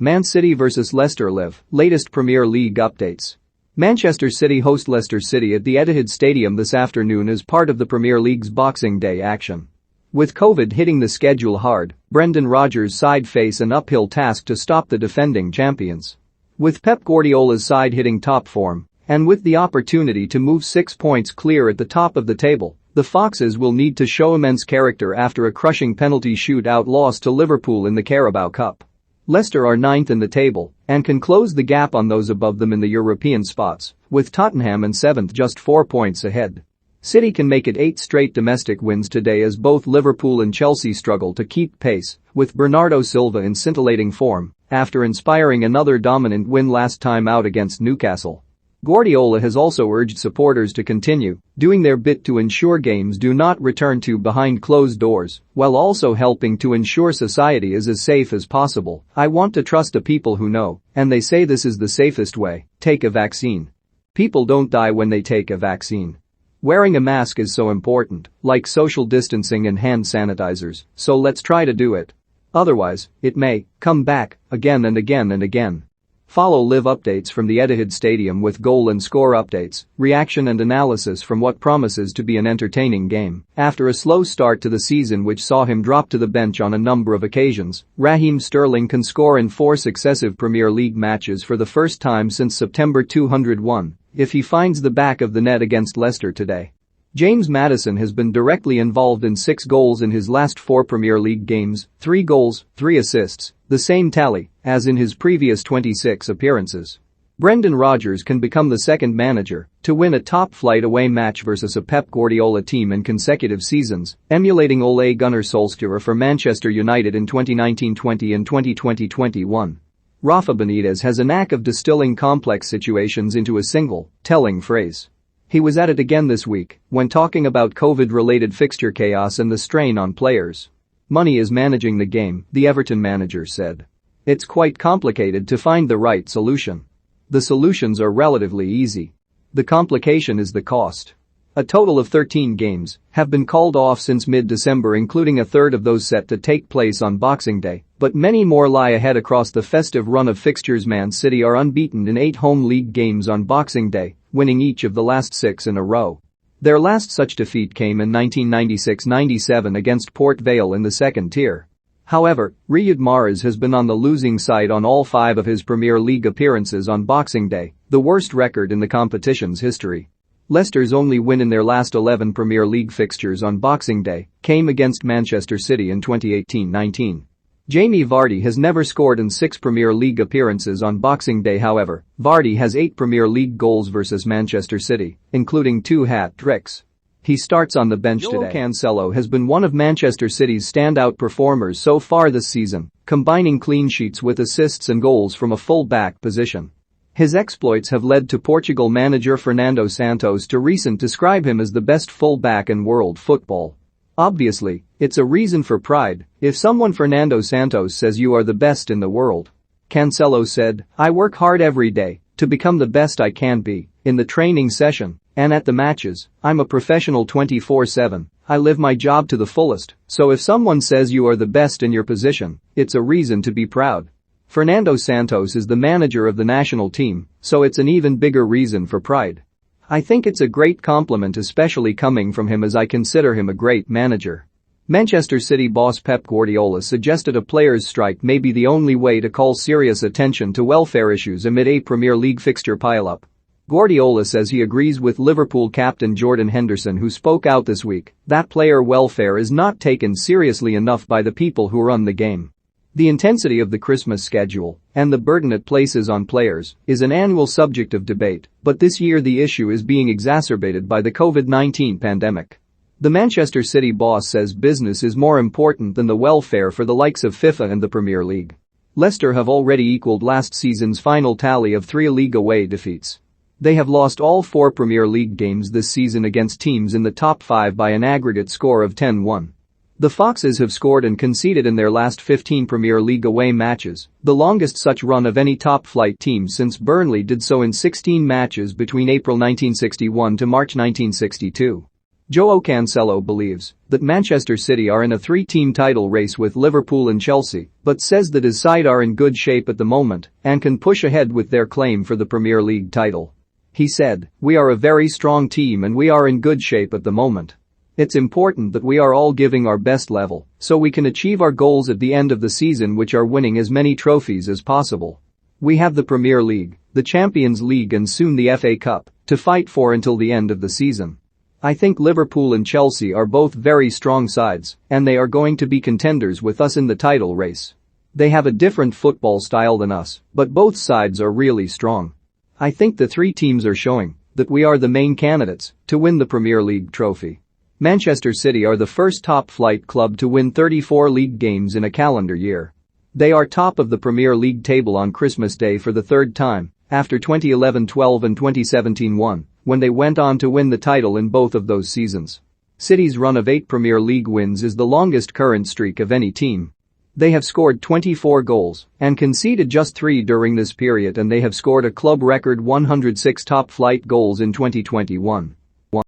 Man City vs Leicester Live, latest Premier League updates. Manchester City host Leicester City at the Etihad Stadium this afternoon as part of the Premier League's Boxing Day action. With COVID hitting the schedule hard, Brendan Rodgers' side face an uphill task to stop the defending champions. With Pep Guardiola's side hitting top form, and with the opportunity to move 6 points clear at the top of the table, the Foxes will need to show immense character after a crushing penalty shootout loss to Liverpool in the Carabao Cup. Leicester are 9th in the table and can close the gap on those above them in the European spots, with Tottenham in 7th just 4 points ahead. City can make it 8 straight domestic wins today as both Liverpool and Chelsea struggle to keep pace, with Bernardo Silva in scintillating form after inspiring another dominant win last time out against Newcastle. Guardiola has also urged supporters to continue doing their bit to ensure games do not return to behind closed doors, while also helping to ensure society is as safe as possible. I want to trust the people who know, and they say this is the safest way, take a vaccine. People don't die when they take a vaccine. Wearing a mask is so important, like social distancing and hand sanitizers, so let's try to do it. Otherwise, it may come back again and again and again. Follow live updates from the Etihad Stadium with goal and score updates, reaction and analysis from what promises to be an entertaining game. After a slow start to the season which saw him drop to the bench on a number of occasions, Raheem Sterling can score in 4 successive Premier League matches for the first time since September 2001 if he finds the back of the net against Leicester today. James Maddison has been directly involved in 6 goals in his last 4 Premier League games, 3 goals, 3 assists, the same tally as in his previous 26 appearances. Brendan Rodgers can become the second manager to win a top-flight away match versus a Pep Guardiola team in consecutive seasons, emulating Ole Gunnar Solskjaer for Manchester United in 2019-20 and 2020-21. Rafa Benitez has a knack of distilling complex situations into a single, telling phrase. He was at it again this week when talking about COVID-related fixture chaos and the strain on players. Money is managing the game, the Everton manager said. It's quite complicated to find the right solution. The solutions are relatively easy. The complication is the cost. A total of 13 games have been called off since mid-December, including a third of those set to take place on Boxing Day, but many more lie ahead across the festive run of fixtures. Man City are unbeaten in 8 home league games on Boxing Day, winning each of the last 6 in a row. Their last such defeat came in 1996-97 against Port Vale in the second tier. However, Riyad Mahrez has been on the losing side on all 5 of his Premier League appearances on Boxing Day, the worst record in the competition's history. Leicester's only win in their last 11 Premier League fixtures on Boxing Day came against Manchester City in 2018-19. Jamie Vardy has never scored in 6 Premier League appearances on Boxing Day. However, Vardy has 8 Premier League goals versus Manchester City, including 2 hat-tricks. He starts on the bench today. Cancelo has been one of Manchester City's standout performers so far this season, combining clean sheets with assists and goals from a full-back position. His exploits have led to Portugal manager Fernando Santos to recently describe him as the best full-back in world football. Obviously, it's a reason for pride if someone Fernando Santos says you are the best in the world. Cancelo said, "I work hard every day to become the best I can be in the training session and at the matches. I'm a professional 24/7. I live my job to the fullest, so if someone says you are the best in your position, it's a reason to be proud." Fernando Santos is the manager of the national team, so it's an even bigger reason for pride. I think it's a great compliment, especially coming from him, as I consider him a great manager. Manchester City boss Pep Guardiola suggested a players' strike may be the only way to call serious attention to welfare issues amid a Premier League fixture pile-up. Guardiola says he agrees with Liverpool captain Jordan Henderson, who spoke out this week that player welfare is not taken seriously enough by the people who run the game. The intensity of the Christmas schedule and the burden it places on players is an annual subject of debate, but this year the issue is being exacerbated by the COVID-19 pandemic. The Manchester City boss says business is more important than the welfare for the likes of FIFA and the Premier League. Leicester have already equaled last season's final tally of 3 league away defeats. They have lost all 4 Premier League games this season against teams in the top 5 by an aggregate score of 10-1. The Foxes have scored and conceded in their last 15 Premier League away matches, the longest such run of any top-flight team since Burnley did so in 16 matches between April 1961 to March 1962. João Cancelo believes that Manchester City are in a three-team title race with Liverpool and Chelsea, but says that his side are in good shape at the moment and can push ahead with their claim for the Premier League title. He said, "We are a very strong team and we are in good shape at the moment. It's important that we are all giving our best level so we can achieve our goals at the end of the season, which are winning as many trophies as possible. We have the Premier League, the Champions League and soon the FA Cup to fight for until the end of the season. I think Liverpool and Chelsea are both very strong sides and they are going to be contenders with us in the title race. They have a different football style than us, but both sides are really strong. I think the three teams are showing that we are the main candidates to win the Premier League trophy." Manchester City are the first top-flight club to win 34 league games in a calendar year. They are top of the Premier League table on Christmas Day for the third time, after 2011-12 and 2017-1, when they went on to win the title in both of those seasons. City's run of 8 Premier League wins is the longest current streak of any team. They have scored 24 goals and conceded just 3 during this period, and they have scored a club record 106 top-flight goals in 2021.